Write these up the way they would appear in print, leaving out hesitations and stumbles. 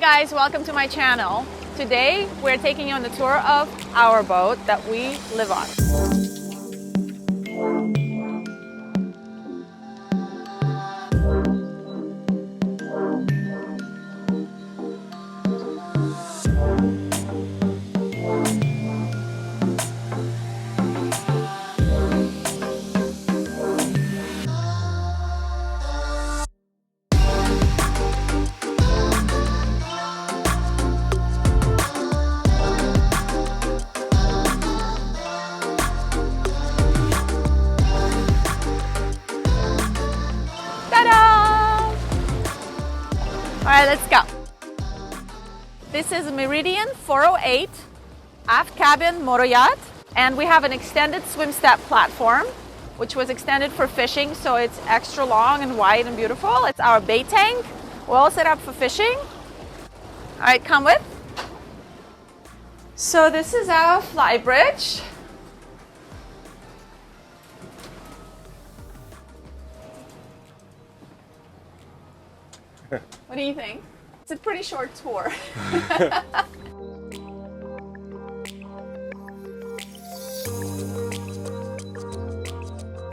guys, welcome to my channel. Today we're taking you on the tour of our boat that we live on. All right, let's go. This is Meridian 408 Aft Cabin Motor Yacht, and we have an extended swim step platform, which was extended for fishing, so it's extra long and wide and beautiful. It's our bait tank. We're all set up for fishing. All right, come with. So this is our fly bridge. What do you think? It's a pretty short tour.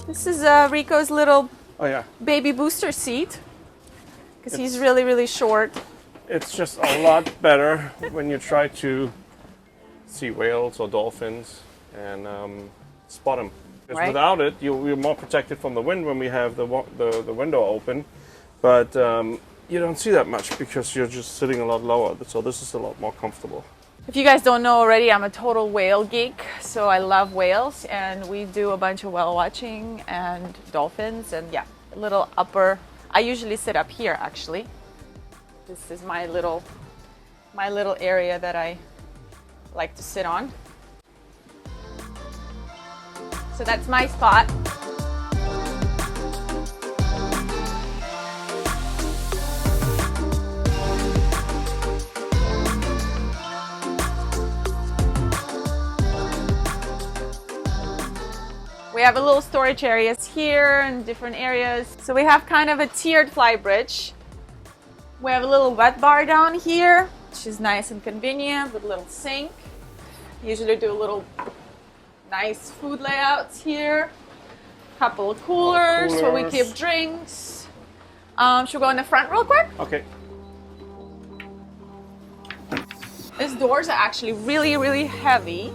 This is Rico's little baby booster seat, because he's really, really short. It's just a lot better when you try to see whales or dolphins and spot them. Because Right. without it, you're more protected from the wind when we have the window open. But you don't see that much because you're just sitting a lot lower. So this is a lot more comfortable. If you guys don't know already, I'm a total whale geek, so I love whales, and we do a bunch of whale watching and dolphins, and yeah, a little upper. I usually sit up here, actually. This is my little area that I like to sit on. So that's my spot. We have a little storage areas here and different areas. So we have kind of a tiered fly bridge. We have a little wet bar down here, which is nice and convenient with a little sink. Usually do a little nice food layouts here. Couple of coolers where we keep drinks. Should we go in the front real quick? Okay. These doors are actually really, really heavy.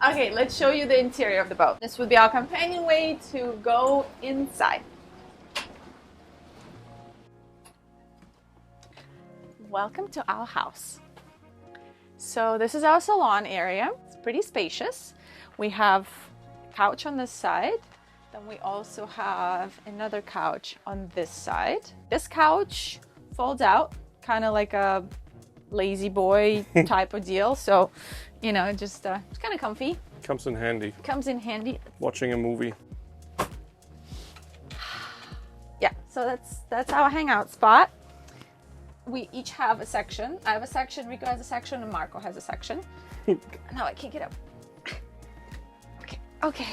Okay, let's show you the interior of the boat. This would be our companionway to go inside. Welcome to our house. So this is our salon area. It's pretty spacious. We have a couch on this side. Then we also have another couch on this side. This couch folds out kind of like a lazy boy type of deal. So, you know, just it's kind of comfy. Comes in handy. Comes in handy. Watching a movie. Yeah, so that's our hangout spot. We each have a section. I have a section, Rico has a section, and Marco has a section. Now I can't get up. Okay.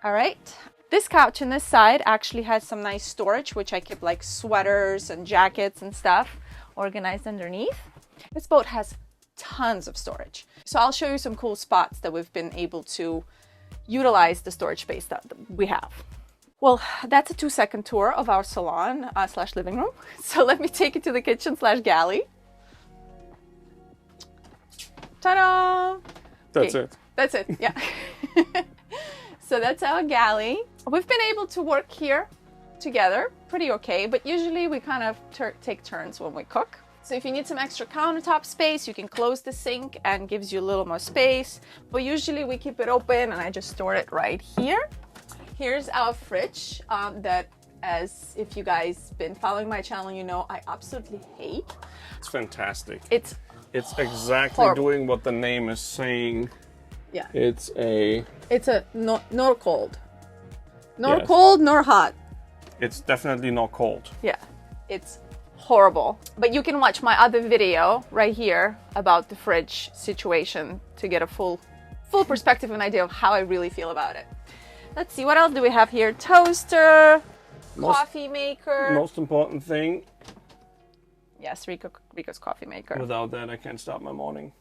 All right. This couch on this side actually has some nice storage, which I keep like sweaters and jackets and stuff organized underneath. This boat has tons of storage. So I'll show you some cool spots that we've been able to utilize the storage space that we have. Well, that's a 2-second tour of our salon slash living room. So let me take you to the kitchen slash galley. Ta-da! That's Okay, it. That's it, yeah. So that's our galley. We've been able to work here together pretty okay, but usually we kind of take turns when we cook. So if you need some extra countertop space, you can close the sink and gives you a little more space. But usually we keep it open and I just store it right here. Here's our fridge that, as if you guys been following my channel, you know I absolutely hate. It's fantastic. It's exactly horrible. doing what the name is saying. Yeah. It's a nor cold. Nor Yes. cold nor hot. It's definitely not cold. Yeah, it's horrible. But you can watch my other video right here about the fridge situation to get a full perspective and idea of how I really feel about it. Let's see, what else do we have here? Toaster, coffee maker. Most important thing. Yes, Rico's coffee maker. Without that, I can't start my morning.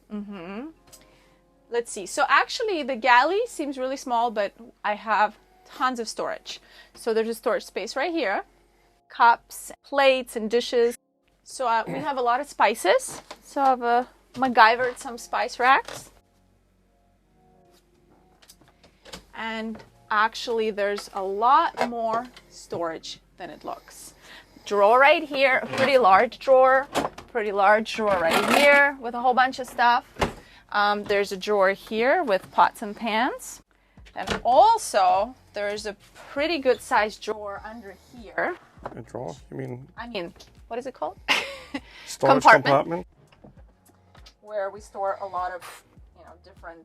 Let's see. So actually the galley seems really small, but I have tons of storage. So there's a storage space right here. Cups, plates, and dishes. So we have a lot of spices. So I've MacGyvered some spice racks. And actually there's a lot more storage than it looks. Drawer right here, a pretty large drawer right here with a whole bunch of stuff. There's a drawer here with pots and pans. And also there's a pretty good sized drawer under here. A drawer? You mean? I mean, what is it called? Storage compartment? Where we store a lot of, you know, different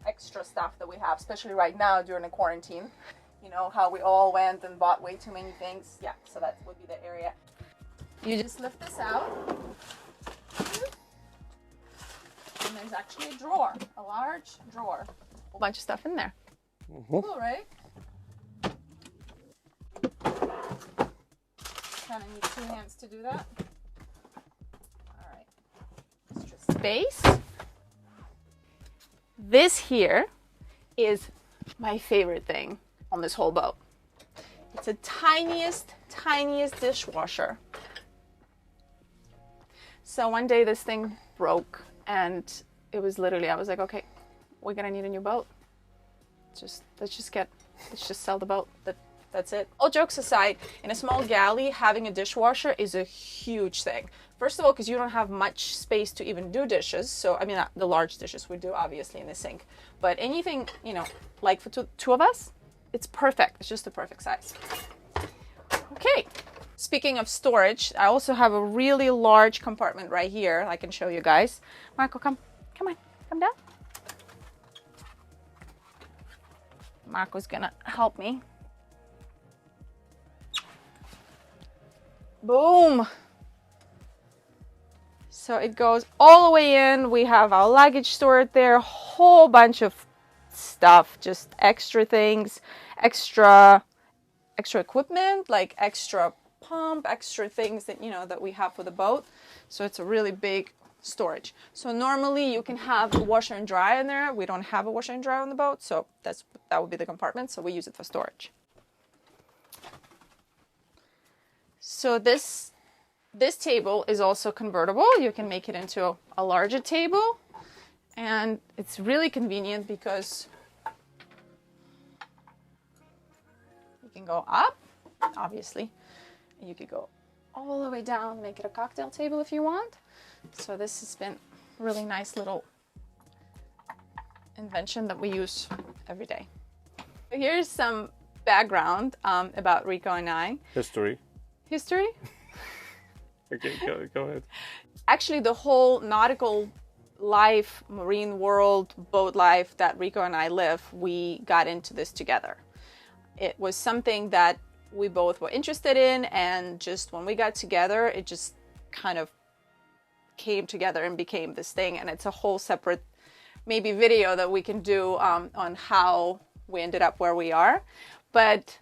extra stuff that we have, especially right now during the quarantine. You know, how we all went and bought way too many things. Yeah, so that would be the area. You just lift this out. And there's actually a drawer, a large drawer. A whole bunch of stuff in there. Cool, right? Kind of need 2 hands to do that. All right. Extra space. This here is my favorite thing on this whole boat. It's the tiniest dishwasher. So one day this thing broke and it was literally, I was like, okay, we're gonna need a new boat. Let's just sell the boat. That's it. All jokes aside, in a small galley, having a dishwasher is a huge thing. First of all, because you don't have much space to even do dishes. So, I mean, the large dishes we do, obviously, in the sink. But anything, you know, like for two of us, it's perfect. It's just the perfect size. Okay. Speaking of storage, I also have a really large compartment right here. I can show you guys. Marco, come on, come down. Marco's gonna help me. Boom. So it goes all the way in. We have our luggage stored there, whole bunch of stuff, just extra things, extra equipment, like extra pump, extra things that, you know, that we have for the boat. So it's a really big storage. So normally you can have a washer and dryer in there. We don't have a washer and dryer on the boat, so that would be the compartment. So we use it for storage. So this table is also convertible. You can make it into a larger table, and it's really convenient because you can go up, obviously, and you could go all the way down, make it a cocktail table if you want. So this has been a really nice little invention that we use every day. Here's some background about Rico and I. History. Okay, go ahead. Actually, the whole nautical life, marine world, boat life that Rico and I live, we got into this together. It was something that we both were interested in, and just when we got together, it just kind of came together and became this thing. And it's a whole separate maybe video that we can do on how we ended up where we are. But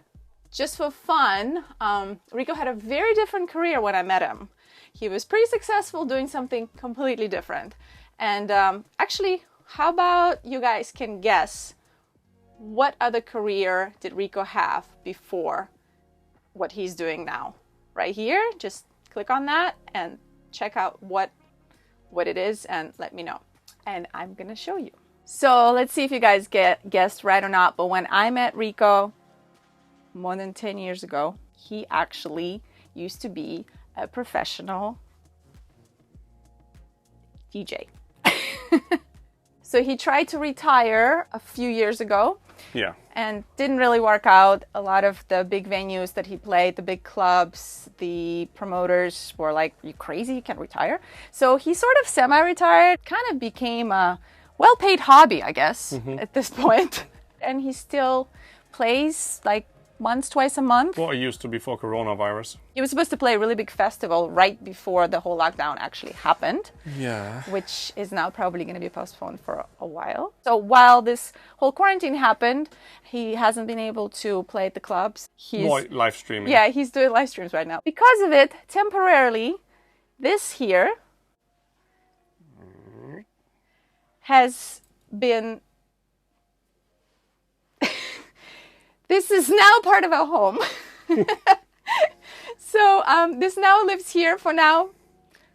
just for fun, Rico had a very different career when I met him. He was pretty successful doing something completely different. And actually, how about you guys can guess what other career did Rico have before what he's doing now? Right here, just click on that and check out what it is and let me know. And I'm gonna show you. So let's see if you guys guessed right or not. But when I met Rico more than 10 years ago, he actually used to be a professional DJ. So he tried to retire a few years ago. Yeah. And didn't really work out. A lot of the big venues that he played, the big clubs, the promoters were like, "Are you crazy? You can't retire." So he sort of semi-retired, kind of became a well-paid hobby, I guess, at this point. And he still plays like once, twice a month. Well, it used to before coronavirus. He was supposed to play a really big festival right before the whole lockdown actually happened. Yeah. Which is now probably going to be postponed for a while. So while this whole quarantine happened, he hasn't been able to play at the clubs. He's live streaming. Yeah, he's doing live streams right now. Because of it, temporarily, this here has been... This is now part of our home. So this now lives here for now,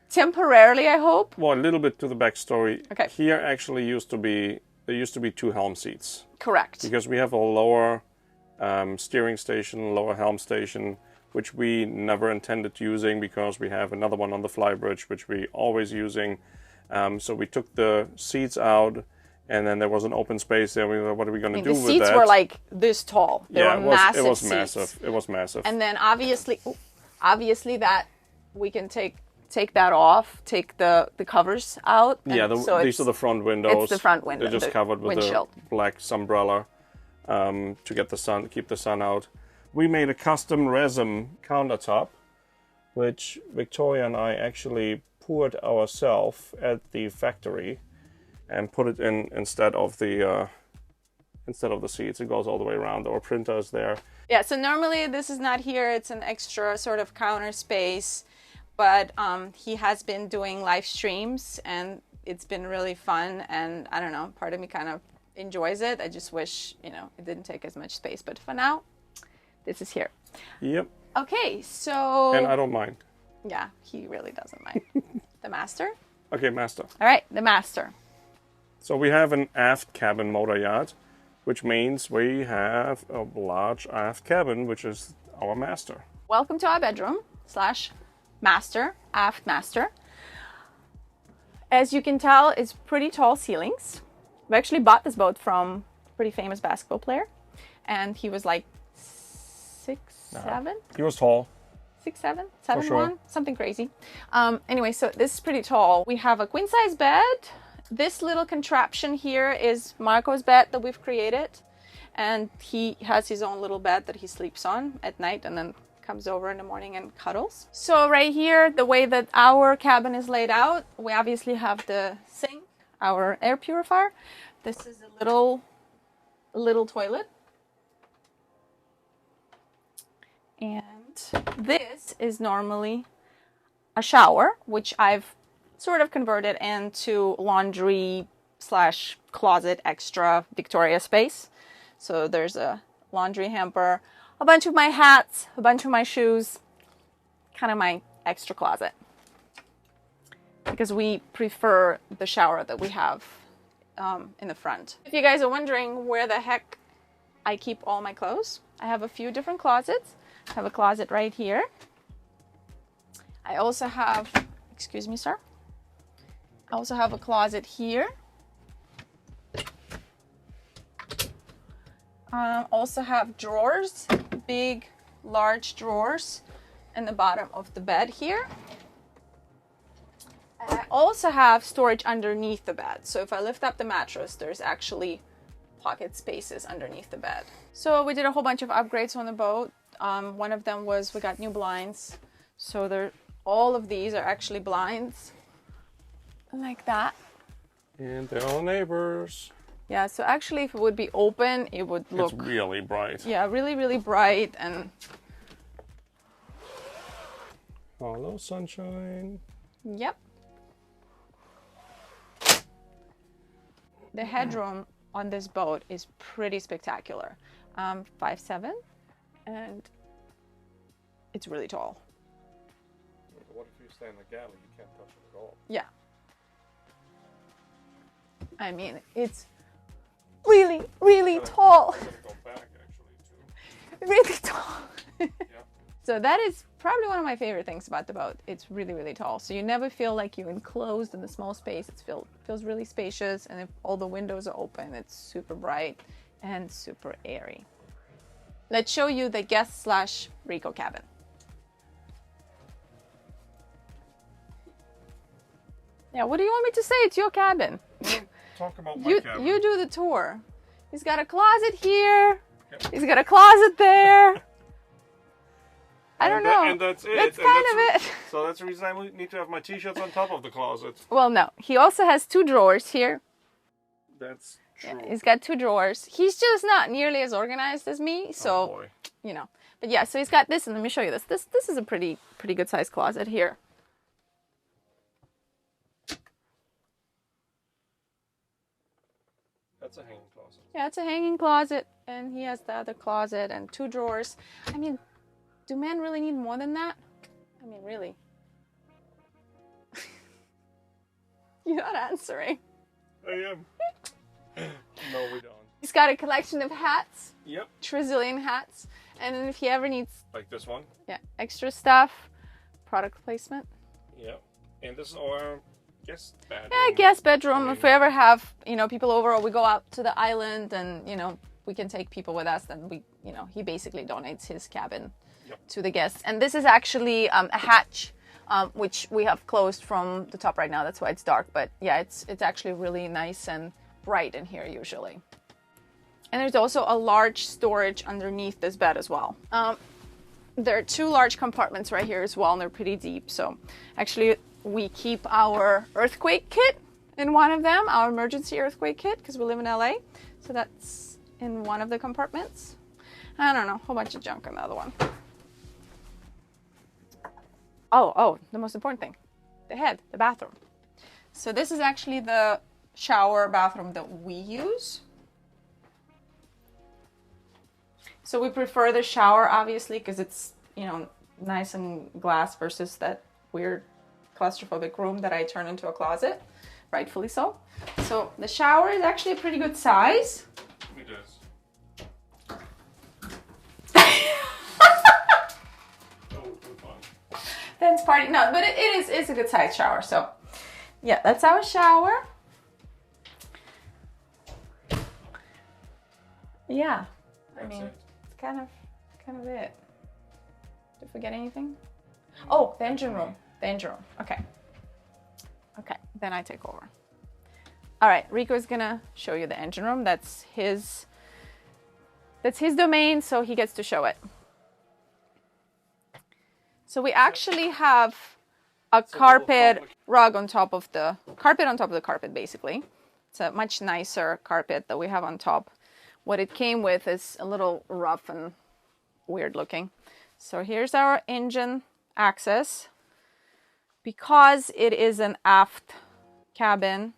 temporarily, I hope. Well, a little bit to the backstory. Okay. Here actually there used to be 2 helm seats. Correct. Because we have a lower steering station, lower helm station, which we never intended using because we have another one on the flybridge, which we always using. So we took the seats out. And then there was an open space there. We were, what are we going to do with that? The seats were like this tall. They were massive. It was seats. massive. It was massive. And then obviously that we can take that off, take the covers out. Yeah, these are the front windows. It's the front window. They're just covered with a black sunbrella to get the sun, keep the sun out. We made a custom resin countertop, which Victoria and I actually poured ourselves at the factory. And put it in instead of the seats. It goes all the way around. Our printer is there. Yeah, so normally this is not here. It's an extra sort of counter space. But he has been doing live streams and it's been really fun. And I don't know, part of me kind of enjoys it. I just wish, it didn't take as much space. But for now, this is here. Yep. Okay, so... And I don't mind. Yeah, he really doesn't mind. The master? Okay, master. All right, the master. So we have an aft cabin motor yacht, which means we have a large aft cabin, which is our master. Welcome to our bedroom / master, aft master. As you can tell, it's pretty tall ceilings. We actually bought this boat from a pretty famous basketball player, and he was like 6'7". He was tall. 6'7", 7'1", sure. Something crazy. Anyway, so this is pretty tall. We have a queen size bed. This little contraption here is Marco's bed that we've created. And he has his own little bed that he sleeps on at night and then comes over in the morning and cuddles. So right here, the way that our cabin is laid out, we obviously have the sink, our air purifier. This is a little toilet. And this is normally a shower, which I've sort of converted into laundry / closet extra Victoria space. So there's a laundry hamper, a bunch of my hats, a bunch of my shoes, kind of my extra closet. Because we prefer the shower that we have in the front. If you guys are wondering where the heck I keep all my clothes, I have a few different closets. I have a closet right here. I also have, excuse me, sir. I also have a closet here. Also have drawers, big, large drawers in the bottom of the bed here. also have storage underneath the bed. So if I lift up the mattress, there's actually pocket spaces underneath the bed. So we did a whole bunch of upgrades on the boat. One of them was we got new blinds. So all of these are actually blinds like that. And they're all neighbors. Yeah, so actually if it would be open, it would look... It's really bright. Yeah, really, really bright. And hello, sunshine. yep. The headroom on this boat is pretty spectacular. 5'7", and it's really tall. What if you stay in the galley? You can't touch it at all. Yeah. I mean, it's really, really tall. I'm gonna go back actually too. Really tall. Yeah. So that is probably one of my favorite things about the boat. It's really, really tall. So you never feel like you're enclosed in a small space. It feels really spacious, and if all the windows are open, it's super bright and super airy. Let's show you the guest / Rico cabin. Yeah, what do you want me to say? It's your cabin. Talk about my cabin. You do the tour. He's got a closet here. Yep. He's got a closet there. I don't know. And that's it. That's kind of it. So that's the reason I need to have my t-shirts on top of the closet. Well, no. He also has 2 drawers here. That's Yeah, true. he's got 2 drawers. He's just not nearly as organized as me, so Oh boy. you know. But yeah, so he's got this, and let me show you this. This is a pretty good sized closet here. That's a hanging closet. Yeah, it's a hanging closet, and he has the other closet and 2 drawers. I mean, do men really need more than that? I mean, really? You're not answering. I am. No, we don't. He's got a collection of hats, Yep. trizillion hats, and then if he ever needs, Like this one. yeah, extra stuff, product placement. Yep. And this is our guest bedroom. Yeah, guest bedroom. If we ever have, people over, or we go out to the island and, we can take people with us, then we, he basically donates his cabin to the guests. And this is actually a hatch, which we have closed from the top right now. That's why it's dark. But yeah, it's actually really nice and bright in here usually. And there's also a large storage underneath this bed as well. There are 2 large compartments right here as well, and they're pretty deep. So actually we keep our earthquake kit in one of them, our emergency earthquake kit, because we live in LA. So that's in one of the compartments. I don't know, a whole bunch of junk in the other one. Oh, the most important thing, the bathroom. So this is actually the shower bathroom that we use. So we prefer the shower, obviously, because it's, nice and glass versus that weird claustrophobic room that I turn into a closet, rightfully so. So the shower is actually a pretty good size. It is. Dance party, no, but it's a good size shower. So yeah, that's our shower. Yeah, I mean, it's kind of it. Did I forget anything? Oh, the engine room. Okay, then I take over. All right, Rico's gonna show you the engine room. That's his domain, so he gets to show it. So we actually have a carpet rug on top of the carpet, basically. It's a much nicer carpet that we have on top. What it came with is a little rough and weird looking. So here's our engine access. Because it is an aft cabin,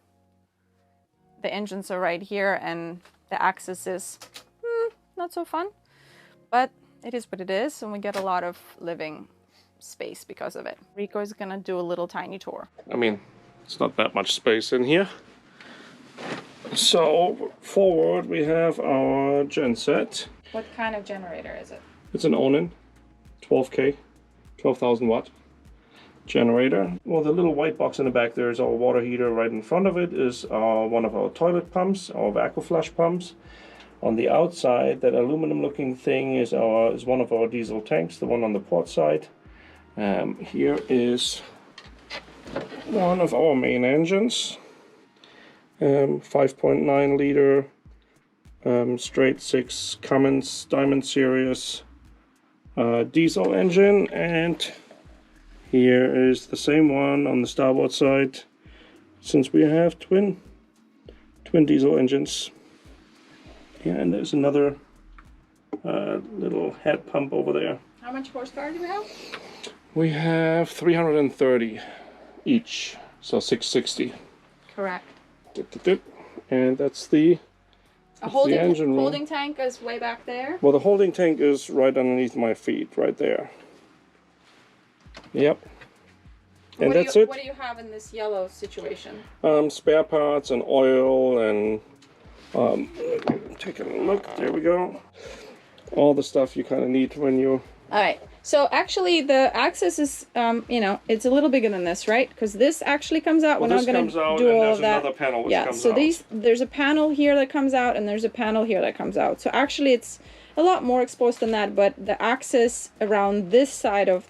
the engines are right here and the access is not so fun, but it is what it is, and we get a lot of living space because of it. Rico is gonna do a little tiny tour. I mean, it's not that much space in here. So forward we have our genset. What kind of generator is it? It's an Onan 12K, 12,000 watt generator. Well, the little white box in the back there is our water heater. Right in front of it is one of our toilet pumps, our vacuum flush pumps. On the outside, that aluminum looking thing is one of our diesel tanks, the one on the port side. Here is one of our main engines. 5.9 liter straight 6 Cummins Diamond Series diesel engine, and here is the same one on the starboard side, since we have twin diesel engines. Yeah, and there's another little head pump over there. How much horsepower do we have? We have 330 each, so 660. Correct. And that's the holding tank is way back there. Well, the holding tank is right underneath my feet, right there. Yep. And that's it. What do you have in this yellow situation? Spare parts and oil and take a look. There we go. All the stuff you kind of need when you. All right. So actually, the axis is, you know, it's a little bigger than this, right? Because this actually comes out. Well, We're this not going comes to out, do and all there's of that. another panel which Yeah. comes So out. there's a panel here that comes out, and there's a panel here that comes out. So actually, it's a lot more exposed than that. But the axis around this side of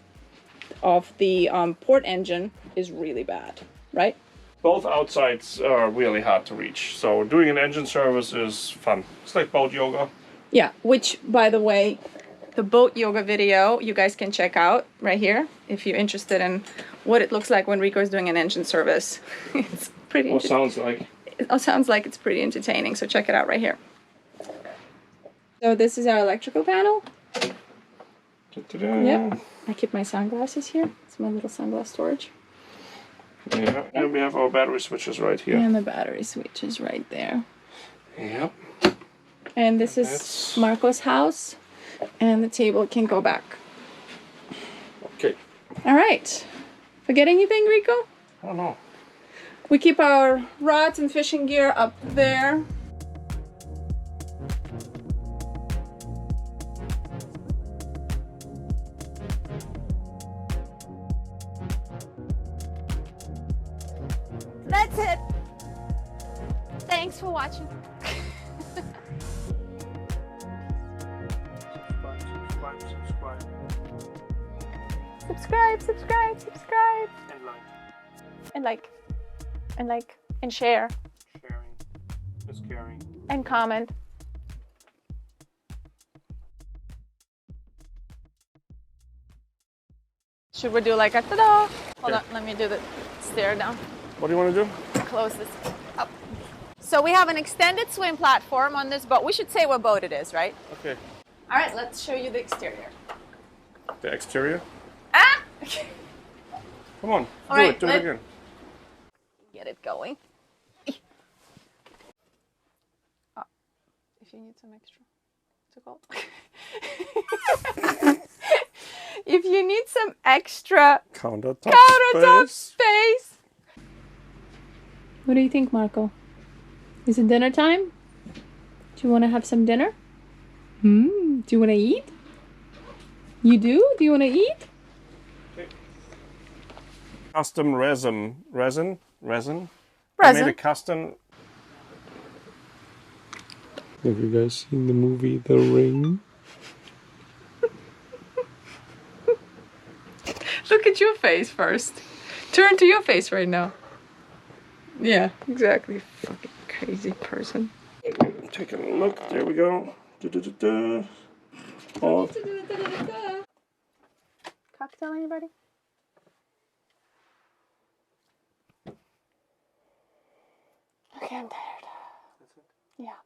the port engine is really bad, right? Both outsides are really hard to reach. So doing an engine service is fun. It's like boat yoga. Yeah. Which, by the way, the boat yoga video you guys can check out right here if you're interested in what it looks like when Rico is doing an engine service. It's pretty. Or sounds like. It sounds like it's pretty entertaining. So check it out right here. So this is our electrical panel. Yep. I keep my sunglasses here. It's my little sunglass storage. Yeah, and we have our battery switches right here. And the battery switch is right there. Yep. And this is Marco's house. And the table can go back. Okay. All right. Forget anything, Rico? I don't know. We keep our rods and fishing gear up there. That's it. Thanks for watching. Subscribe. And like. And share. Sharing is caring. And comment. Should we do like a ta-da? Hold on, let me do the stair down. What do you want to do? Close this up. So we have an extended swim platform on this boat. We should say what boat it is, right? Okay. All right, let's show you the exterior. The exterior? Ah! Come on, All do right, it again. Get it going. Oh, if you need some extra, what's it called? If you need some extra countertop space. What do you think, Marco? Is it dinner time? Do you want to have some dinner? Do you want to eat? You do? Do you want to eat? Custom resin. I made a custom. Have you guys seen the movie The Ring? Look at your face first. Turn to your face right now. Yeah, exactly. Fucking crazy person. Take a look. There we go. Oh. Cocktail, anybody? Okay, I'm tired. Yeah.